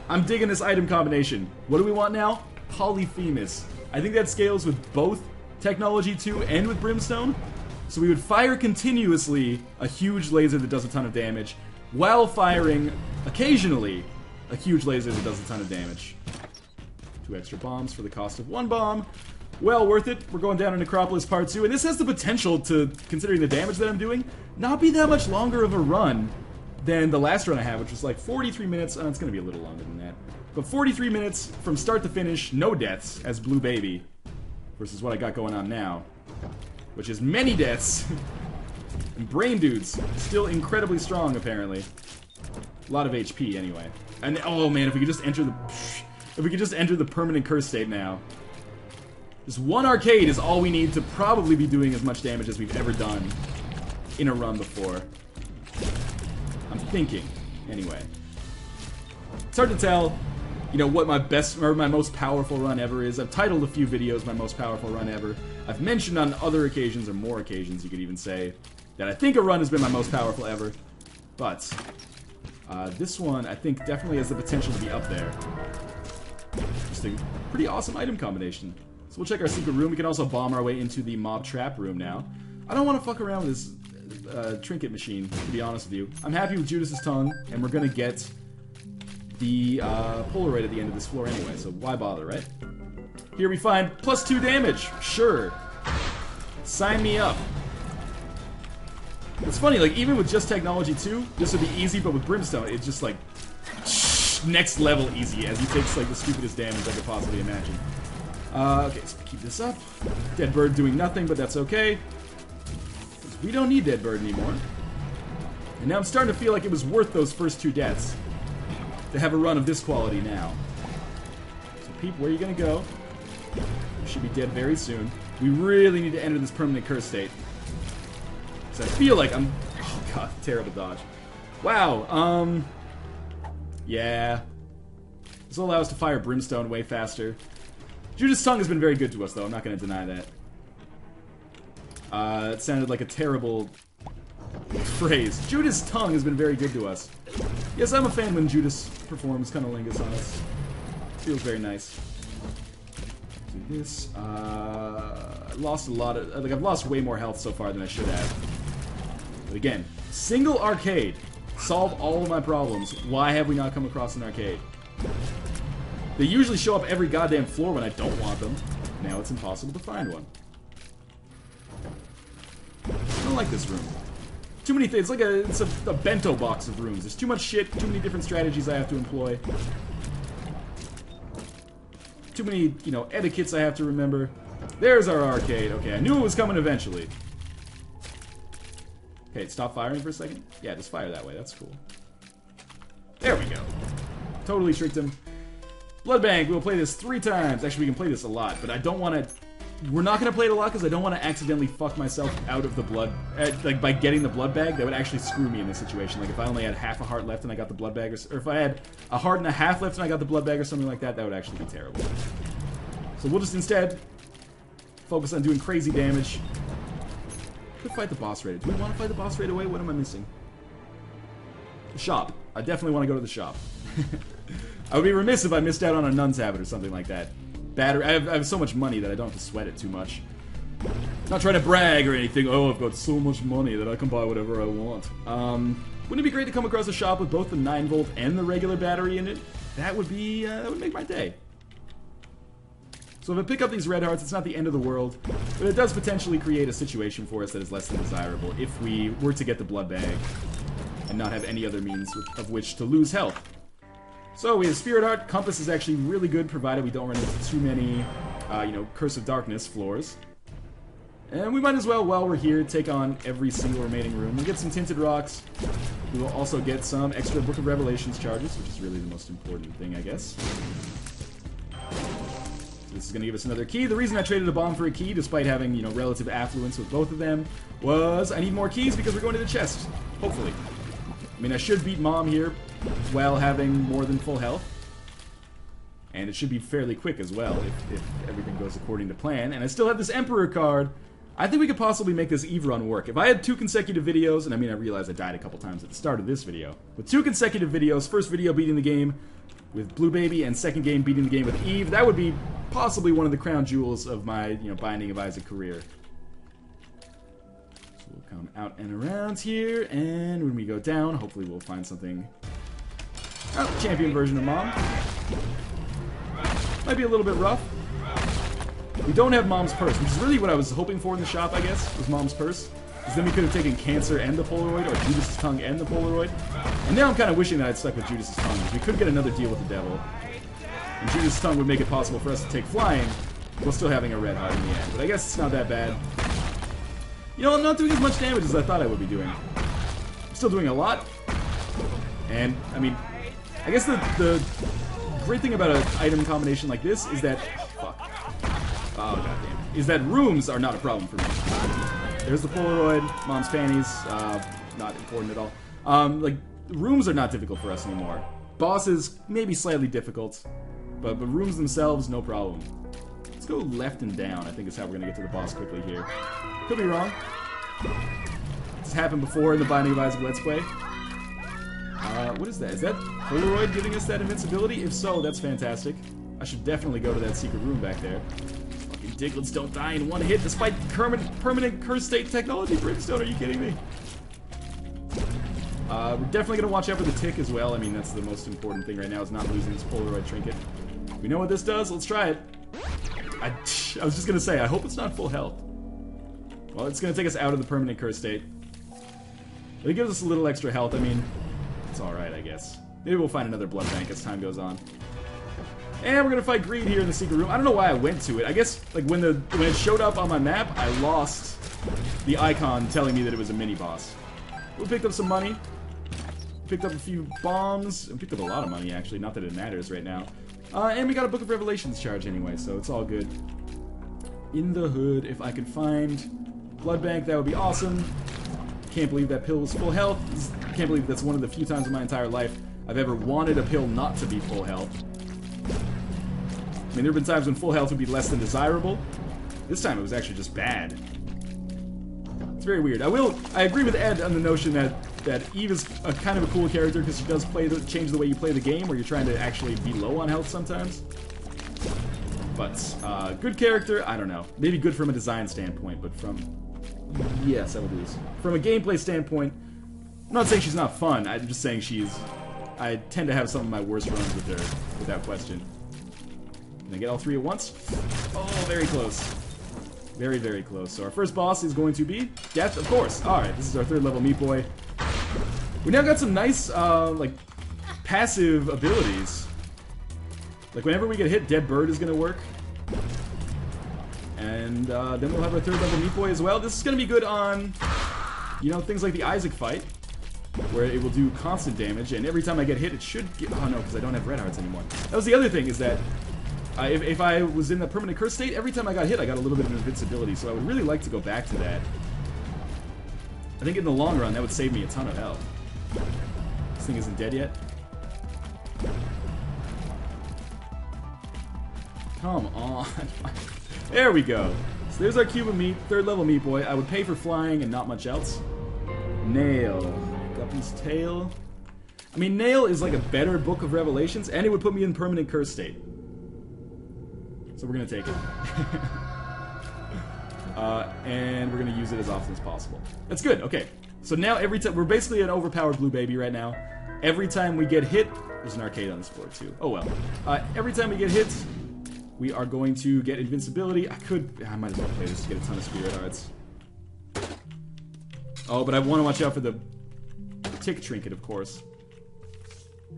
I'm digging this item combination. What do we want now? Polyphemus. I think that scales with both Technology 2 and with Brimstone. So we would fire continuously a huge laser that does a ton of damage, while firing, occasionally, a huge laser that does a ton of damage. 2 extra bombs for the cost of 1 bomb. Well worth it. We're going down to Necropolis Part 2, and this has the potential to, considering the damage that I'm doing, not be that much longer of a run than the last run I had, which was like 43 minutes. It's going to be a little longer than that. But 43 minutes from start to finish, no deaths, as Blue Baby, versus what I got going on now, which is many deaths, and Brain Dudes, still incredibly strong, apparently. A lot of HP, anyway. And, oh man, if we could just enter the permanent curse state now. Just 1 arcade is all we need to probably be doing as much damage as we've ever done in a run before. I'm thinking, anyway. It's hard to tell, you know, what my best, or my most powerful run ever is. I've titled a few videos my most powerful run ever. I've mentioned on other occasions, or more occasions you could even say, that I think a run has been my most powerful ever. But, this one, I think, definitely has the potential to be up there. Just a pretty awesome item combination. So we'll check our secret room. We can also bomb our way into the mob trap room now. I don't want to fuck around with this trinket machine, to be honest with you. I'm happy with Judas's tongue, and we're gonna get the Polaroid at the end of this floor anyway, so why bother, right? Here we find +2 damage. Sure. Sign me up. It's funny, like, even with just technology 2, this would be easy, but with Brimstone, it's just like next level easy, as he takes like the stupidest damage I could possibly imagine. Okay, so keep this up. Dead bird doing nothing, but that's okay. We don't need dead bird anymore. And now I'm starting to feel like it was worth those first 2 deaths to have a run of this quality now. So Peep, where are you gonna go? You should be dead very soon. We really need to enter this permanent curse state. Because I feel like I'm... Oh god, terrible dodge. Wow, yeah. This will allow us to fire Brimstone way faster. Judas' tongue has been very good to us, though. I'm not going to deny that. It sounded like a terrible phrase. Judas' tongue has been very good to us. Yes, I'm a fan when Judas performs Cunnilingus on us. Feels very nice. Do this. I lost a lot of... Like, I've lost way more health so far than I should have. But again, single arcade. Solve all of my problems. Why have we not come across an arcade? They usually show up every goddamn floor when I don't want them. Now it's impossible to find one. I don't like this room. Too many things. It's a bento box of rooms. There's too much shit, too many different strategies I have to employ. Too many, you know, etiquettes I have to remember. There's our arcade. Okay, I knew it was coming eventually. Okay, stop firing for a second. Yeah, just fire that way. That's cool. There we go. Totally tricked him. Blood Bank, we'll play this 3 times. Actually, we can play this a lot, but I don't want to... We're not going to play it a lot because I don't want to accidentally fuck myself out of the blood... like, by getting the blood bag, that would actually screw me in this situation. Like, if I only had half a heart left and I got the blood bag, or if I had a heart and a half left and I got the blood bag or something like that, that would actually be terrible. So we'll just instead focus on doing crazy damage. Could fight the boss right. Do we want to fight the boss right away? What am I missing? The shop. I definitely want to go to the shop. I would be remiss if I missed out on a nun's habit or something like that. I have so much money that I don't have to sweat it too much. Not trying to brag or anything. Oh, I've got so much money that I can buy whatever I want. Wouldn't it be great to come across a shop with both the 9-volt and the regular battery in it? That would be, that would make my day. So if I pick up these red hearts, it's not the end of the world, but it does potentially create a situation for us that is less than desirable if we were to get the blood bag and not have any other means of which to lose health. So we have Spirit Heart. Compass is actually really good, provided we don't run into too many, you know, Curse of Darkness floors. And we might as well, while we're here, take on every single remaining room. We'll get some Tinted Rocks. We will also get some extra Book of Revelations charges, which is really the most important thing, I guess. This is going to give us another key. The reason I traded a bomb for a key, despite having, you know, relative affluence with both of them, was I need more keys because we're going to the chest. Hopefully. I mean, I should beat Mom here while having more than full health. And it should be fairly quick as well if everything goes according to plan. And I still have this Emperor card. I think we could possibly make this Eve run work. If I had 2 consecutive videos, and I mean, I realized I died a couple times at the start of this video. With 2 consecutive videos, first video beating the game with Blue Baby, and second game beating the game with Eve, that would be possibly one of the crown jewels of my, you know, Binding of Isaac career. So we'll come out and around here, and when we go down, hopefully we'll find something. Oh, champion version of Mom. Might be a little bit rough. We don't have Mom's purse, which is really what I was hoping for in the shop, I guess, was Mom's purse. Because then we could have taken Cancer and the Polaroid, or Judas' tongue and the Polaroid. And now I'm kind of wishing that I'd stuck with Judas' tongue, because we could get another deal with the devil. And Judas' tongue would make it possible for us to take flying, while still having a red heart in the end. But I guess it's not that bad. You know, I'm not doing as much damage as I thought I would be doing. I'm still doing a lot. And, I mean, I guess the great thing about an item combination like this is that... Oh, fuck. Oh, goddamn. Is that rooms are not a problem for me. There's the Polaroid, Mom's panties, not important at all. Like, rooms are not difficult for us anymore. Bosses, maybe slightly difficult, but rooms themselves, no problem. Let's go left and down, I think is how we're going to get to the boss quickly here. Could be wrong. This happened before in the Binding of Isaac Let's Play. What is that? Is that Polaroid giving us that invincibility? If so, that's fantastic. I should definitely go to that secret room back there. Fucking Diglets don't die in one hit despite permanent curse state technology. Brimstone, are you kidding me? We're definitely going to watch out for the tick as well. I mean, that's the most important thing right now, is not losing this Polaroid trinket. We know what this does. Let's try it. I was just going to say, I hope it's not full health. Well, it's going to take us out of the permanent curse state. But it gives us a little extra health. I mean, it's alright, I guess. Maybe we'll find another blood bank as time goes on. And we're going to fight Greed here in the secret room. I don't know why I went to it. I guess, like, when it showed up on my map, I lost the icon telling me that it was a mini-boss. We picked up some money. Picked up a few bombs. We picked up a lot of money, actually. Not that it matters right now. And we got a Book of Revelations charge anyway, so it's all good. In the hood, if I could find blood bank, that would be awesome. Can't believe that pill was full health. Can't believe that's one of the few times in my entire life I've ever wanted a pill not to be full health. I mean, there have been times when full health would be less than desirable. This time it was actually just bad. It's very weird. I agree with Ed on the notion that Eve is a kind of a cool character because she does change the way you play the game, where you're trying to actually be low on health sometimes. But, good character, I don't know. Maybe good from a design standpoint, but from... Yes, I would lose. From a gameplay standpoint, I'm not saying she's not fun, I'm just saying I tend to have some of my worst runs with her, without question. Can I get all three at once? Oh, very close. Very, very close. So our first boss is going to be Death, of course. Alright, this is our 3rd level Meat Boy. We now got some nice, like, passive abilities. Like, whenever we get hit, Dead Bird is going to work. And then we'll have our 3rd level Meat Boy as well. This is going to be good on, you know, things like the Isaac fight, where it will do constant damage, and every time I get hit, it should get... Oh no, because I don't have red hearts anymore. That was the other thing, is that if I was in the permanent curse state, every time I got hit, I got a little bit of invincibility, so I would really like to go back to that. I think in the long run, that would save me a ton of health. This thing isn't dead yet. Come on. There we go. So there's our cube of meat, 3rd level Meat Boy. I would pay for flying and not much else. Nail. Guppy's tail. I mean, Nail is like a better Book of Revelations, and it would put me in permanent curse state. So we're gonna take it. And we're gonna use it as often as possible. That's good, okay. So now every time, we're basically an overpowered blue baby right now. Every time we get hit, there's an arcade on this floor too. Oh well. Every time we get hit, we are going to get invincibility. I might as well play this to get a ton of spirit hearts. Oh, but I want to watch out for the tick trinket, of course.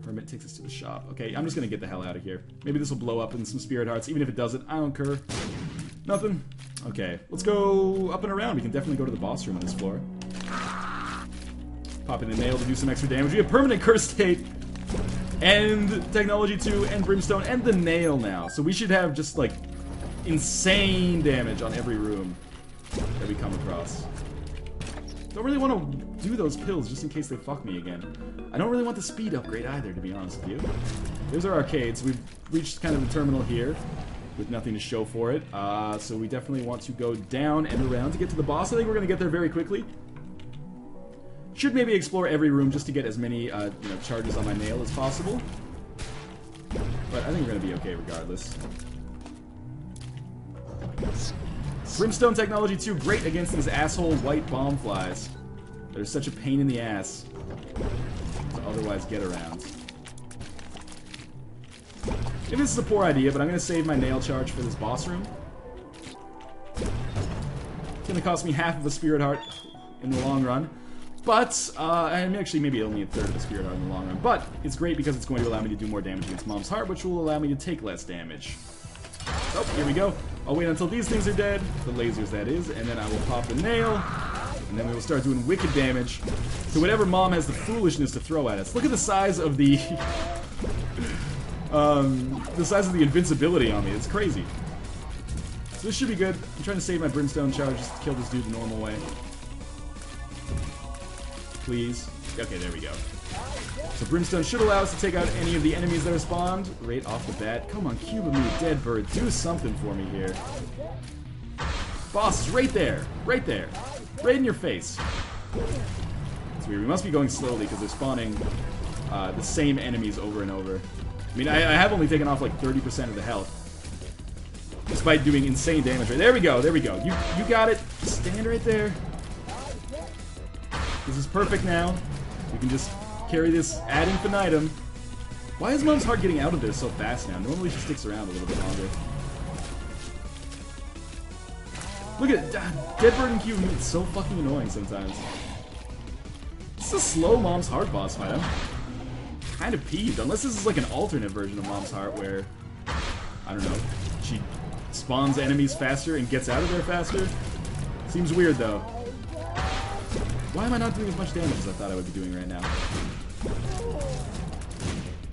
Hermit takes us to the shop. Okay, I'm just gonna get the hell out of here. Maybe this will blow up in some spirit hearts. Even if it doesn't, I don't care. Nothing. Okay, let's go up and around. We can definitely go to the boss room on this floor. Pop in the nail to do some extra damage. We have permanent curse state, and technology 2, and brimstone, and the nail now. So we should have just like insane damage on every room that we come across. Don't really want to do those pills just in case they fuck me again. I don't really want the speed upgrade either, to be honest with you. There's our arcades. We've reached kind of the terminal here with nothing to show for it. So we definitely want to go down and around to get to the boss. I think we're going to get there very quickly. Should maybe explore every room just to get as many you know, charges on my nail as possible. But I think we're going to be okay regardless. Brimstone technology 2, great against these asshole white bomb flies. They're such a pain in the ass to otherwise get around. Maybe this is a poor idea, but I'm going to save my nail charge for this boss room. It's going to cost me half of a spirit heart in the long run. But, and actually maybe only a third of a spirit heart in the long run. But it's great because it's going to allow me to do more damage against Mom's Heart, which will allow me to take less damage. Oh, here we go. I'll wait until these things are dead, the lasers that is, and then I will pop the nail, and then we will start doing wicked damage to whatever Mom has the foolishness to throw at us. Look at the size of the invincibility on me. It's crazy. So this should be good. I'm trying to save my brimstone charge just to kill this dude the normal way. Please. Okay, there we go. So Brimstone should allow us to take out any of the enemies that are spawned right off the bat. Come on, cube of me, dead bird. Do something for me here. Boss is right there. Right there. Right in your face. It's weird. We must be going slowly because they're spawning the same enemies over and over. I mean, I have only taken off like 30% of the health. despite doing insane damage. There we go, there we go. You got it. Stand right there. This is perfect now. We can just carry this ad infinitum. Why is Mom's Heart getting out of there so fast now? Normally she sticks around a little bit longer. Look at Dead Bird and Q. It's so fucking annoying sometimes. It's a slow Mom's Heart boss fight. I'm kind of peeved. Unless this is like an alternate version of Mom's Heart where, I don't know, she spawns enemies faster and gets out of there faster. Seems weird though. Why am I not doing as much damage as I thought I would be doing right now?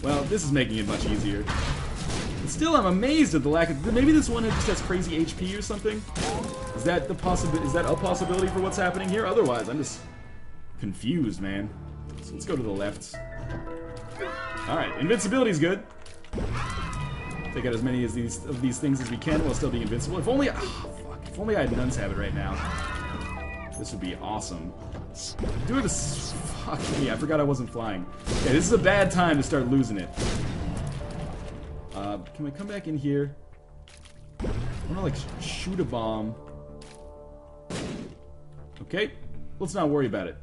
Well, this is making it much easier. But still, I'm amazed at the lack of... Maybe this one just has crazy HP or something? Is that a possibility for what's happening here? Otherwise, I'm just confused, man. So let's go to the left. Alright, invincibility's good. Take out as many of these things as we can while still being invincible. If only... Oh, fuck. If only I had Nun's Habit right now. This would be awesome. Do it as... Fuck me, I forgot I wasn't flying. Yeah, this is a bad time to start losing it. Can we come back in here? I wanna, like, shoot a bomb. Okay, let's not worry about it.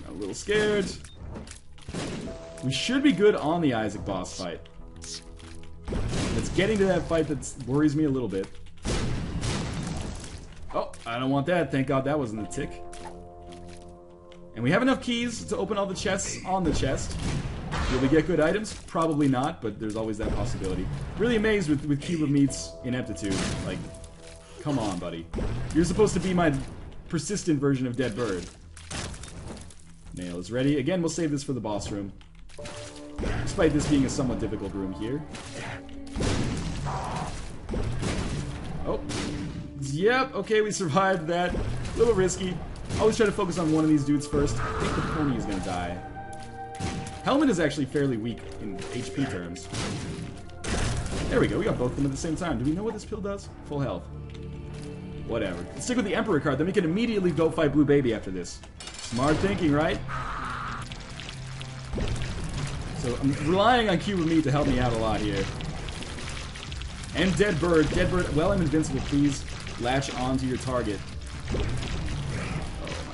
I'm a little scared. We should be good on the Isaac boss fight. It's getting to that fight that worries me a little bit. Oh, I don't want that. Thank God that wasn't a tick. And we have enough keys to open all the chests on the chest. Will we get good items? Probably not, but there's always that possibility. Really amazed with Cube of Meat's ineptitude. Like, come on, buddy. You're supposed to be my persistent version of Dead Bird. Nail is ready. Again, we'll save this for the boss room. Despite this being a somewhat difficult room here. Oh. Yep, okay, we survived that. A little risky. Always try to focus on one of these dudes first. I think the pony is gonna die. Helmet is actually fairly weak in HP terms. There we go, we got both of them at the same time. Do we know what this pill does? Full health. Whatever. Let's stick with the Emperor card, then we can immediately go fight Blue Baby after this. Smart thinking, right? So I'm relying on Cube of Meat to help me out a lot here. And Dead Bird. Dead Bird, well, I'm invincible, please latch onto your target. Oh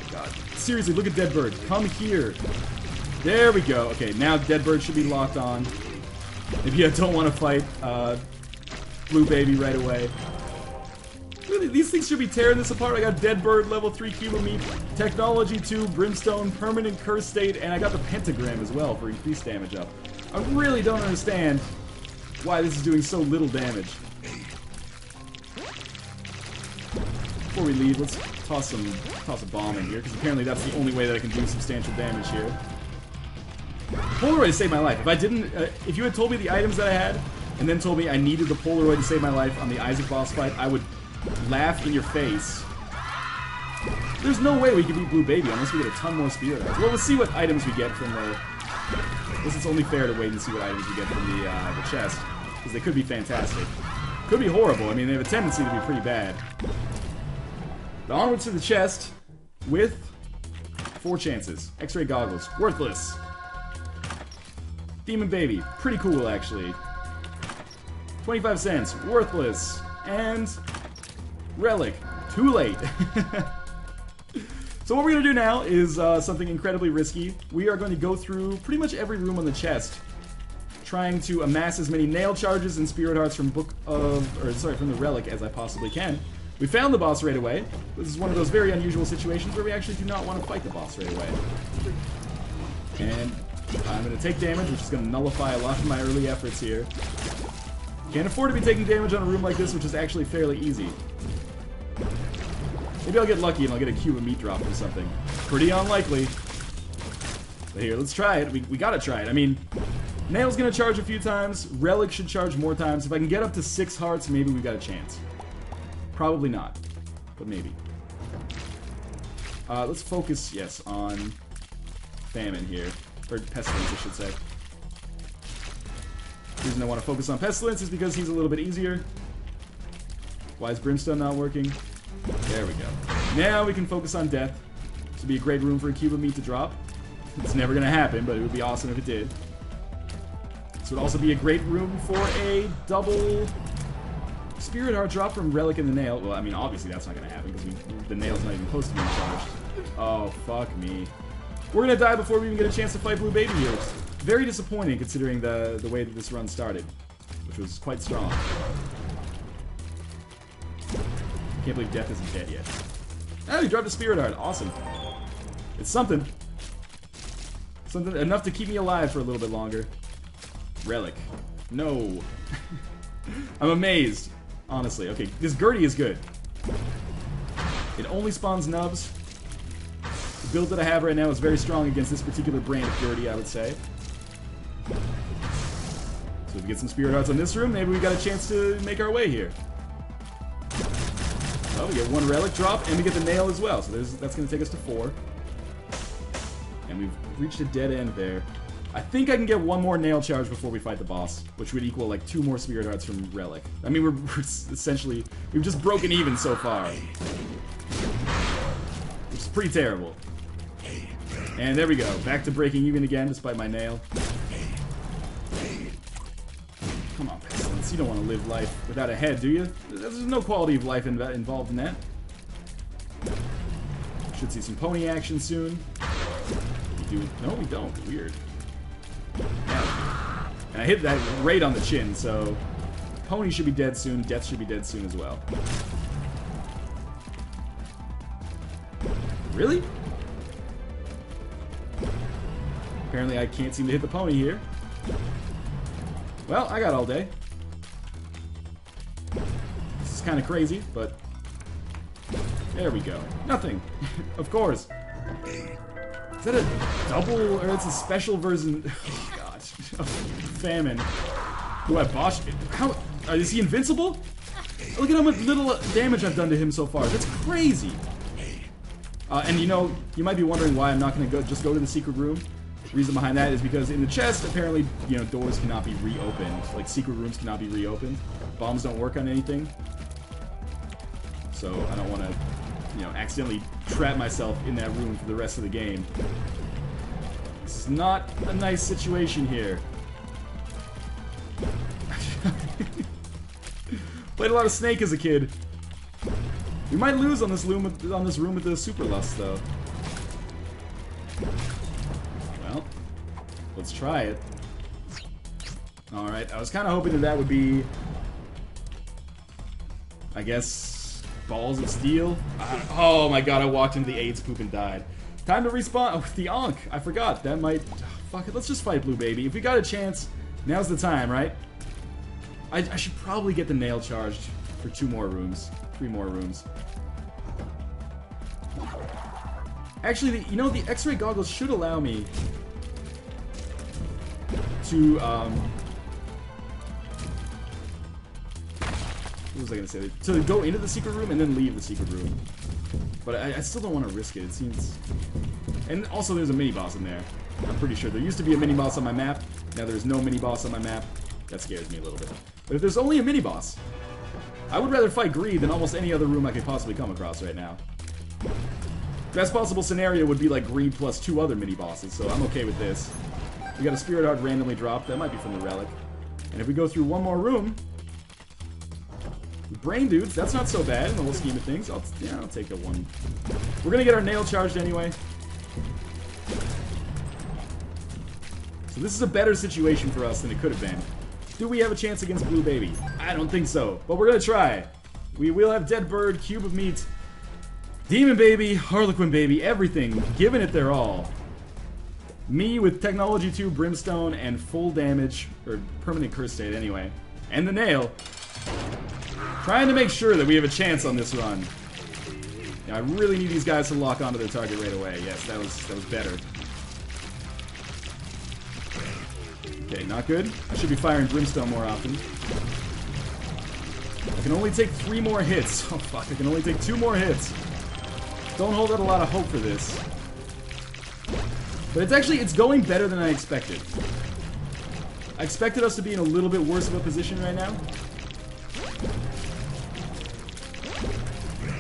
my god. Seriously, look at Dead Bird. Come here. There we go. Okay, now Dead Bird should be locked on. Maybe I don't want to fight Blue Baby right away. Really, these things should be tearing this apart. I got Dead Bird, level 3 Cube of Meat, Technology 2, Brimstone, Permanent Curse State, and I got the Pentagram as well for increased damage up. I really don't understand why this is doing so little damage. Before we leave, let's toss a bomb in here, because apparently that's the only way that I can do substantial damage here. Polaroid saved my life. If I didn't, if you had told me the items that I had, and then told me I needed the Polaroid to save my life on the Isaac boss fight, I would laugh in your face. There's no way we can beat Blue Baby unless we get a ton more spirit items. Well, let's see what items we get from the... I guess it's only fair to wait and see what items we get from the chest, because they could be fantastic. Could be horrible. I mean, they have a tendency to be pretty bad. But onwards to the chest with 4 chances. X-ray goggles. Worthless. Demon Baby. Pretty cool, actually. 25 cents. Worthless. And Relic. Too late. So what we're going to do now is something incredibly risky. We are going to go through pretty much every room on the chest, trying to amass as many nail charges and spirit hearts from from the Relic as I possibly can. We found the boss right away. This is one of those very unusual situations where we actually do not want to fight the boss right away. And I'm going to take damage, which is going to nullify a lot of my early efforts here. Can't afford to be taking damage on a room like this, which is actually fairly easy. Maybe I'll get lucky and I'll get a Cube of Meat drop or something. Pretty unlikely. But here, let's try it. We gotta try it. I mean, Nail's gonna charge a few times. Relic should charge more times. If I can get up to 6 hearts, maybe we've got a chance. Probably not, but maybe. Let's focus, yes, on Famine here. Or Pestilence, I should say. The reason I want to focus on Pestilence is because he's a little bit easier. Why is Brimstone not working? There we go. Now we can focus on Death. This would be a great room for a Cube of Meat to drop. It's never going to happen, but it would be awesome if it did. This would also be a great room for a double Spirit Heart drop from Relic and the Nail. Well, I mean, obviously that's not going to happen because the Nail's not even close to being charged. Oh, fuck me. We're going to die before we even get a chance to fight Blue Baby here. Very disappointing considering the way that this run started, which was quite strong. Can't believe Death isn't dead yet. Oh, he dropped a Spirit Heart. Awesome. It's something. Something enough to keep me alive for a little bit longer. Relic. No. I'm amazed. Honestly. Okay, this Gertie is good. It only spawns nubs. The build that I have right now is very strong against this particular brand of Gertie, I would say. So if we get some Spirit Hearts on this room, maybe we got a chance to make our way here. Oh, we get one Relic drop, and we get the Nail as well. So that's going to take us to 4. And we've reached a dead end there. I think I can get one more Nail charge before we fight the boss, which would equal like 2 more Spirit Hearts from Relic. I mean, we're essentially, we've just broken even so far. Which is pretty terrible. And there we go, back to breaking even again, despite my Nail. Come on, Pestilence, you don't want to live life without a head, do you? There's no quality of life involved in that. Should see some pony action soon. We do. No, we don't. Weird. Yeah. And I hit that right on the chin, so Pony should be dead soon. Death should be dead soon as well. Really? Apparently I can't seem to hit the Pony here. Well, I got all day. This is kind of crazy, but there we go. Nothing. Of course. Is that a double, or it's a special version? Oh, God. Famine. Do I botch it? How? Is he invincible? Look at how much little damage I've done to him so far. That's crazy. And you know, you might be wondering why I'm not going to just go to the secret room. The reason behind that is because in the chest, apparently, you know, doors cannot be reopened. Like, secret rooms cannot be reopened. Bombs don't work on anything. So I don't want to, you know, accidentally trap myself in that room for the rest of the game. This is not a nice situation here. Played a lot of Snake as a kid. We might lose on this room with the Super Lust, though. Well, let's try it. Alright, I was kind of hoping that would be, I guess, Balls of Steel. Oh my god, I walked into the AIDS poop and died. Time to respawn. Oh, the Ankh. I forgot. That might... fuck it, let's just fight Blue Baby. If we got a chance, now's the time, right? I should probably get the Nail charged for 2 more rooms. 3 more rooms. Actually, you know, the X-ray goggles should allow me to, what was I gonna say? To go into the secret room and then leave the secret room. But I still don't want to risk it. It seems... And also, there's a mini-boss in there. I'm pretty sure. There used to be a mini-boss on my map. Now there's no mini-boss on my map. That scares me a little bit. But if there's only a mini-boss, I would rather fight Greed than almost any other room I could possibly come across right now. Best possible scenario would be like Greed plus 2 other mini-bosses, so I'm okay with this. We got a Spirit Heart randomly dropped. That might be from the Relic. And if we go through one more room... Brain Dudes, that's not so bad in the whole scheme of things. I'll take a 1. We're gonna get our Nail charged anyway. So this is a better situation for us than it could have been. Do we have a chance against Blue Baby? I don't think so, but we're gonna try. We will have Dead Bird, Cube of Meat, Demon Baby, Harlequin Baby, everything, giving it their all. Me with Technology 2, Brimstone, and full damage, or permanent curse state anyway, and the Nail. Trying to make sure that we have a chance on this run. Now, I really need these guys to lock onto their target right away. Yes, that was better. Okay, not good. I should be firing Brimstone more often. I can only take 3 more hits. Oh fuck, I can only take 2 more hits. Don't hold out a lot of hope for this. But it's going better than I expected. I expected us to be in a little bit worse of a position right now.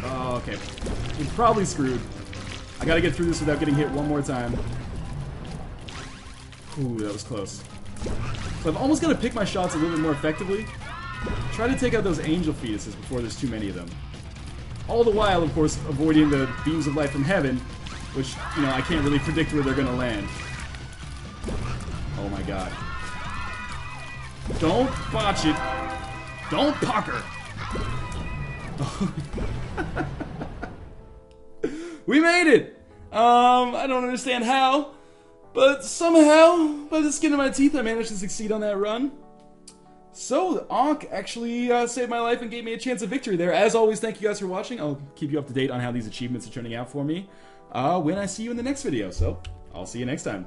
Oh, okay. We're probably screwed. I gotta get through this without getting hit one more time. Ooh, that was close. So I've almost got to pick my shots a little bit more effectively. Try to take out those angel fetuses before there's too many of them. All the while, of course, avoiding the beams of light from heaven, which, you know, I can't really predict where they're going to land. Oh my god. Don't botch it. Don't pucker. We made it! I don't understand how, but somehow, by the skin of my teeth, I managed to succeed on that run. So, Ankh actually saved my life and gave me a chance of victory there. As always, thank you guys for watching. I'll keep you up to date on how these achievements are turning out for me when I see you in the next video. So, I'll see you next time.